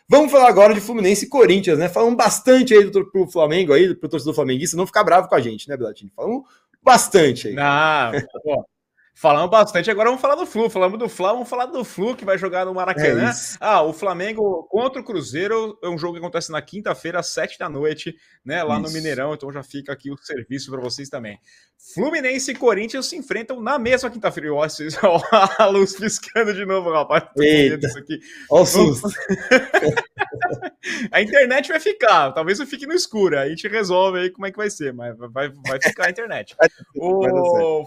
Vamos falar agora de Fluminense e Corinthians, né? Falamos bastante aí pro Flamengo, aí, pro torcedor flamenguista, não ficar bravo com a gente, né, Belatini? Falamos bastante aí. Não, falamos bastante, agora vamos falar do Flu. Falamos do Fla, vamos falar do Flu, que vai jogar no Maracanã. O Flamengo contra o Cruzeiro é um jogo que acontece na quinta-feira, às 7h, né, lá no Mineirão, então já fica aqui o serviço para vocês também. Fluminense e Corinthians se enfrentam na mesma quinta-feira. Olha a luz piscando de novo, rapaz. Tô com medo disso aqui. Olha o susto. A internet vai ficar, talvez eu fique no escuro, aí a gente resolve aí como é que vai ser, mas vai ficar a internet. O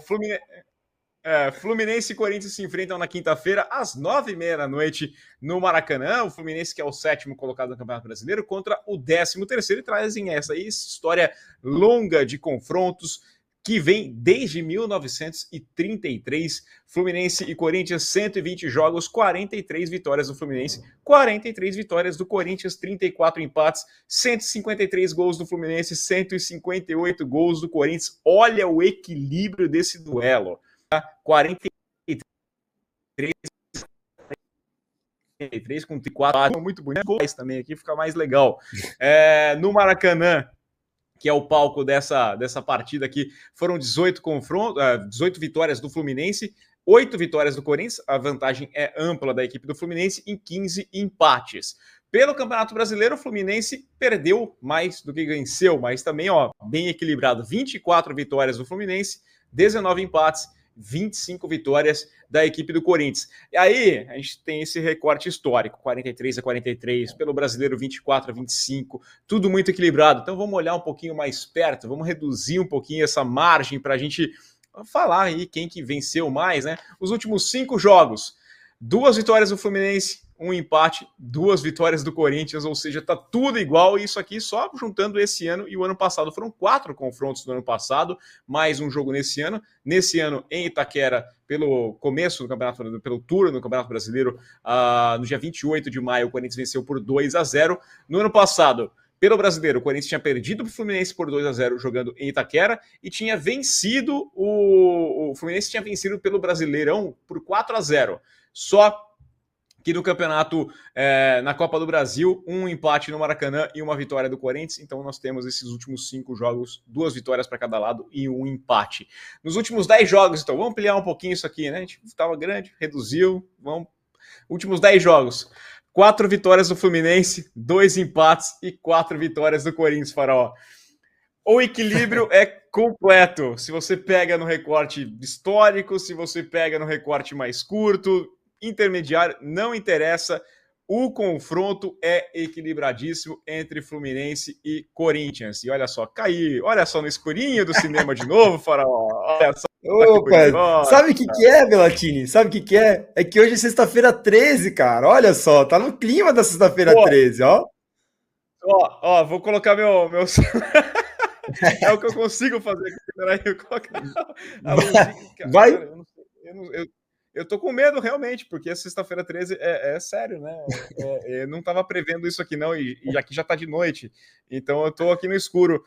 Fluminense e Corinthians se enfrentam na quinta-feira, às 9h30 no Maracanã. O Fluminense, que é o 7º colocado no Campeonato Brasileiro, contra o 13º, e trazem essa aí, história longa de confrontos que vem desde 1933. Fluminense e Corinthians, 120 jogos, 43 vitórias do Fluminense, 43 vitórias do Corinthians, 34 empates, 153 gols do Fluminense, 158 gols do Corinthians. Olha o equilíbrio desse duelo. 43 com 4, muito bonito. Gols também aqui, fica mais legal. No Maracanã, que é o palco dessa partida aqui, foram 18 vitórias do Fluminense, 8 vitórias do Corinthians, a vantagem é ampla da equipe do Fluminense, em 15 empates. Pelo Campeonato Brasileiro, o Fluminense perdeu mais do que venceu, mas também bem equilibrado, 24 vitórias do Fluminense, 19 empates, 25 vitórias da equipe do Corinthians. E aí, a gente tem esse recorte histórico, 43-43, pelo Brasileiro 24-25, tudo muito equilibrado. Então vamos olhar um pouquinho mais perto, vamos reduzir um pouquinho essa margem para a gente falar aí quem que venceu mais, né? Os últimos 5 jogos, 2 vitórias do Fluminense, 1 empate, 2 vitórias do Corinthians, ou seja, tá tudo igual, e isso aqui só juntando esse ano e o ano passado. Foram 4 confrontos no ano passado, mais um jogo nesse ano. Nesse ano, em Itaquera, pelo começo do campeonato, pelo turno do Campeonato Brasileiro, no dia 28 de maio, o Corinthians venceu por 2-0. No ano passado, pelo Brasileiro, o Corinthians tinha perdido para o Fluminense por 2-0 jogando em Itaquera e tinha vencido o Fluminense tinha vencido pelo Brasileirão por 4-0. Só que no campeonato, na Copa do Brasil, 1 empate no Maracanã e 1 vitória do Corinthians. Então nós temos esses últimos 5 jogos, 2 vitórias para cada lado e 1 empate. Nos últimos 10 jogos, então, vamos ampliar um pouquinho isso aqui, né? A gente estava grande, reduziu, últimos 10 jogos. 4 vitórias do Fluminense, 2 empates e 4 vitórias do Corinthians, Faraó. O equilíbrio é completo. Se você pega no recorte histórico, se você pega no recorte mais curto, intermediário, não interessa. O confronto é equilibradíssimo entre Fluminense e Corinthians. E olha só, olha só no escurinho do cinema de novo, Faraó. Olha só. Opa, sabe o que é, Belatini? Sabe o que é? É que hoje é sexta-feira 13, cara. Olha só, tá no clima da sexta-feira 13, ó. Ó, vou colocar meu... É o que eu consigo fazer aqui. Peraí, eu coloco a música. Vai. Eu tô com medo, realmente, porque a sexta-feira 13 é sério, né? Eu não tava prevendo isso aqui, não, e aqui já tá de noite. Então eu tô aqui no escuro.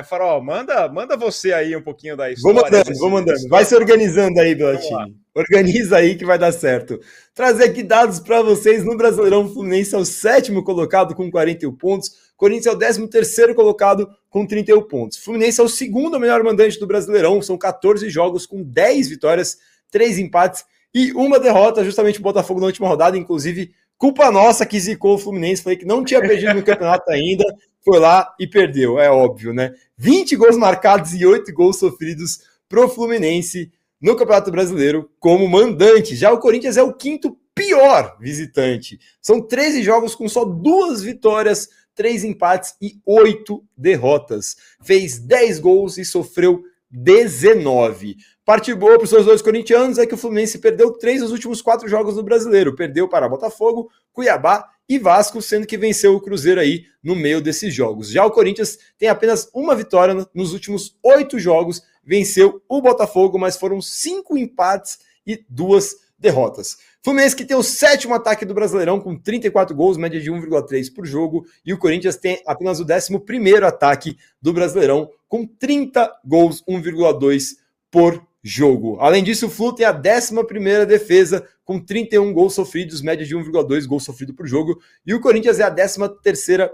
Farol, manda você aí um pouquinho da história. Vou mandando. Vai se organizando aí, Belatini. Organiza aí que vai dar certo. Trazer aqui dados para vocês no Brasileirão. Fluminense é o 7º colocado com 41 pontos. Corinthians é o 13º colocado com 31 pontos. Fluminense é o 2º melhor mandante do Brasileirão. São 14 jogos com 10 vitórias, 3 empates e 1 derrota. Justamente o Botafogo na última rodada. Inclusive, culpa nossa que zicou o Fluminense. Falei que não tinha perdido no campeonato ainda. Foi lá e perdeu, é óbvio, né? 20 gols marcados e 8 gols sofridos pro Fluminense no Campeonato Brasileiro como mandante. Já o Corinthians é o 5º pior visitante. São 13 jogos com só 2 vitórias, 3 empates e 8 derrotas. Fez 10 gols e sofreu 19. Parte boa para os seus 2 corintianos é que o Fluminense perdeu 3 dos últimos 4 jogos do Brasileiro. Perdeu para Botafogo, Cuiabá e Vasco, sendo que venceu o Cruzeiro aí no meio desses jogos. Já o Corinthians tem apenas 1 vitória nos últimos 8 jogos. Venceu o Botafogo, mas foram 5 empates e 2 derrotas. Fluminense que tem o 7º ataque do Brasileirão com 34 gols, média de 1,3 por jogo, e o Corinthians tem apenas o 11º ataque do Brasileirão com 30 gols, 1,2 por jogo. Além disso, o Flu tem a 11ª defesa, com 31 gols sofridos, média de 1,2 gols sofrido por jogo, e o Corinthians é a 13ª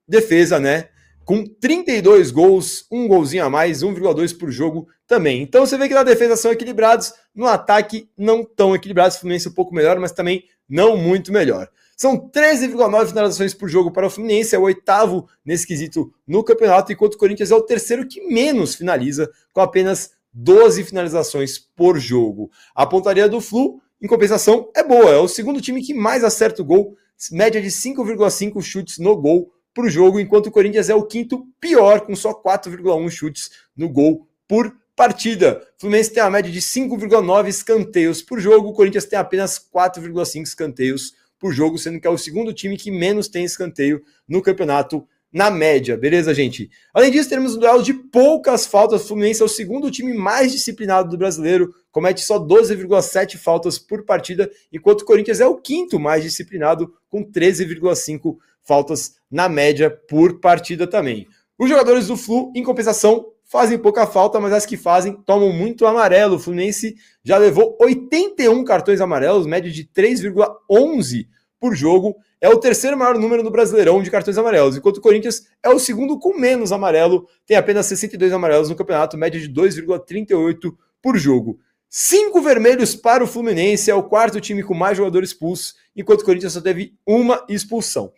defesa, né? Com 32 gols, um golzinho a mais, 1,2 por jogo também. Então você vê que na defesa são equilibrados, no ataque não tão equilibrados, o Fluminense um pouco melhor, mas também não muito melhor. São 13,9 finalizações por jogo para o Fluminense, é o 8º nesse quesito no campeonato, enquanto o Corinthians é o 3º que menos finaliza, com apenas 12 finalizações por jogo. A pontaria do Flu, em compensação, é boa, é o segundo time que mais acerta o gol, média de 5,5 chutes no gol por jogo, enquanto o Corinthians é o 5º pior, com só 4,1 chutes no gol por partida. O Fluminense tem a média de 5,9 escanteios por jogo, o Corinthians tem apenas 4,5 escanteios por jogo, sendo que é o segundo time que menos tem escanteio no campeonato na média, beleza, gente? Além disso, teremos um duelo de poucas faltas. O Fluminense é o segundo time mais disciplinado do brasileiro, comete só 12,7 faltas por partida, enquanto o Corinthians é o 5º mais disciplinado, com 13,5 faltas na média por partida também. Os jogadores do Flu, em compensação, fazem pouca falta, mas as que fazem tomam muito amarelo. O Fluminense já levou 81 cartões amarelos, média de 3,11 por jogo. É o 3º maior número no Brasileirão de cartões amarelos, enquanto o Corinthians é o 2º com menos amarelo, tem apenas 62 amarelos no campeonato, média de 2,38 por jogo. 5 vermelhos para o Fluminense, é o 4º time com mais jogadores expulsos, enquanto o Corinthians só teve uma expulsão.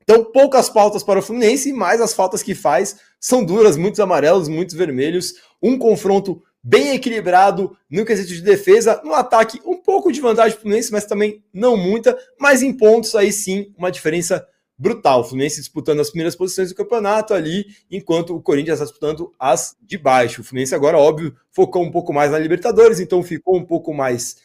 Então, poucas faltas para o Fluminense, mas as faltas que faz são duras, muitos amarelos, muitos vermelhos. Um confronto bem equilibrado no quesito de defesa. No ataque, um pouco de vantagem para o Fluminense, mas também não muita. Mas em pontos, aí sim, uma diferença brutal. O Fluminense disputando as primeiras posições do campeonato ali, enquanto o Corinthians está disputando as de baixo. O Fluminense agora, óbvio, focou um pouco mais na Libertadores, então ficou um pouco mais...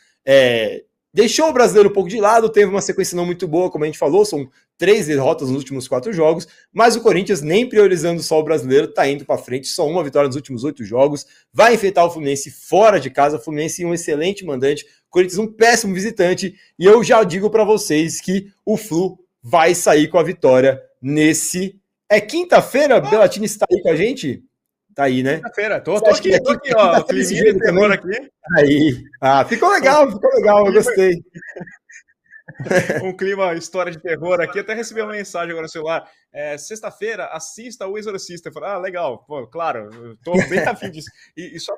Deixou o brasileiro um pouco de lado, teve uma sequência não muito boa, como a gente falou, são 3 derrotas nos últimos 4 jogos, mas o Corinthians, nem priorizando só o brasileiro, tá indo para frente, só uma vitória nos últimos 8 jogos, vai enfrentar o Fluminense fora de casa, o Fluminense um excelente mandante, o Corinthians um péssimo visitante, e eu já digo para vocês que o Flu vai sair com a vitória nesse... É quinta-feira? Belatini está aí com a gente? Tá aí, né? Quinta-feira, tô aqui, ó, climinha de terror aqui. Aí. Ficou legal, eu gostei. Um clima, história de terror aqui. Até recebi uma mensagem agora no celular. Sexta-feira, assista O Exorcista. Eu falei, legal, pô, claro, eu tô bem afim disso. E só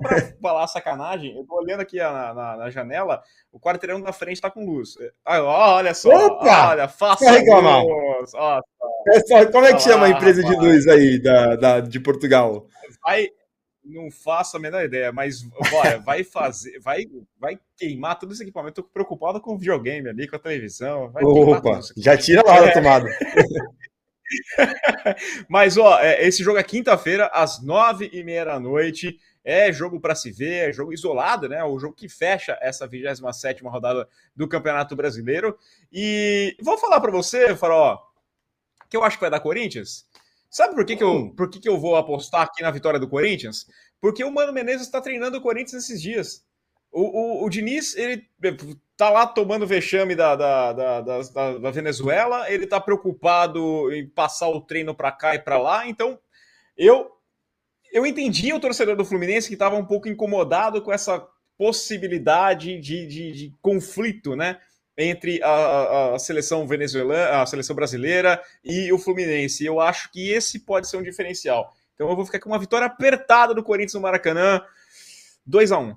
para falar sacanagem, eu tô olhando aqui na janela, o quarteirão da frente tá com luz. Olha só, opa! Olha, faça luz. Como é que chama a empresa de luz aí de Portugal? Não faço a menor ideia, mas vai queimar todo esse equipamento. Tô preocupado com o videogame ali, com a televisão. Opa, já tira lá da tomada. Mas, esse jogo é quinta-feira, às 9h30 da noite. É jogo para se ver, é jogo isolado, né? O jogo que fecha essa 27ª rodada do Campeonato Brasileiro. E vou falar para você, Farol, que eu acho que vai dar Corinthians. Sabe por que eu vou apostar aqui na vitória do Corinthians? Porque o Mano Menezes está treinando o Corinthians esses dias. O Diniz, ele tá lá tomando vexame da Venezuela, ele tá preocupado em passar o treino para cá e para lá, então eu entendi o torcedor do Fluminense que estava um pouco incomodado com essa possibilidade de conflito, né, entre a seleção venezuelana, a seleção brasileira e o Fluminense. Eu acho que esse pode ser um diferencial. Então eu vou ficar com uma vitória apertada do Corinthians no Maracanã, 2-1.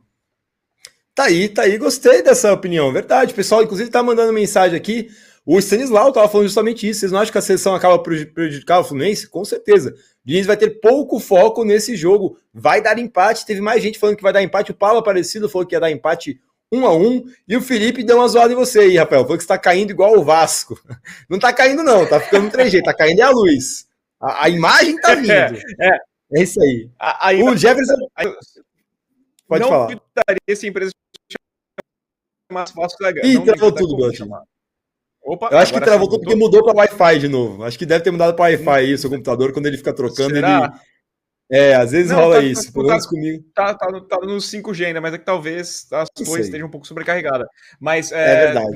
Tá aí, gostei dessa opinião, verdade. O pessoal, inclusive, tá mandando mensagem aqui. O Stanislau tava falando justamente isso. Vocês não acham que a seleção acaba prejudicar o Fluminense? Com certeza. O Diniz vai ter pouco foco nesse jogo. Vai dar empate. Teve mais gente falando que vai dar empate. O Paulo Aparecido falou que ia dar empate 1-1. E o Felipe deu uma zoada em você aí, Rafael. Falou que você tá caindo igual o Vasco. Não tá caindo, não. Tá ficando 3G. Tá caindo é a luz. A imagem tá vindo. É isso aí. O Jefferson... Pode falar. Não daria se a empresa mais Vasco da Gama. Ih, travou tudo, Belatini. Eu acho que travou tudo porque mudou para Wi-Fi de novo. Acho que deve ter mudado para Wi-Fi aí, o seu computador, quando ele fica trocando, será? Às vezes rola isso. Pelo menos comigo. Tá no 5G ainda, mas é que talvez as coisas estejam um pouco sobrecarregadas. Mas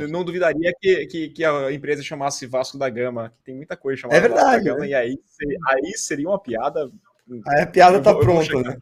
não duvidaria que a empresa chamasse Vasco da Gama, que tem muita coisa chamada Vasco da Gama, e aí seria uma piada. Aí a piada tá pronta, né?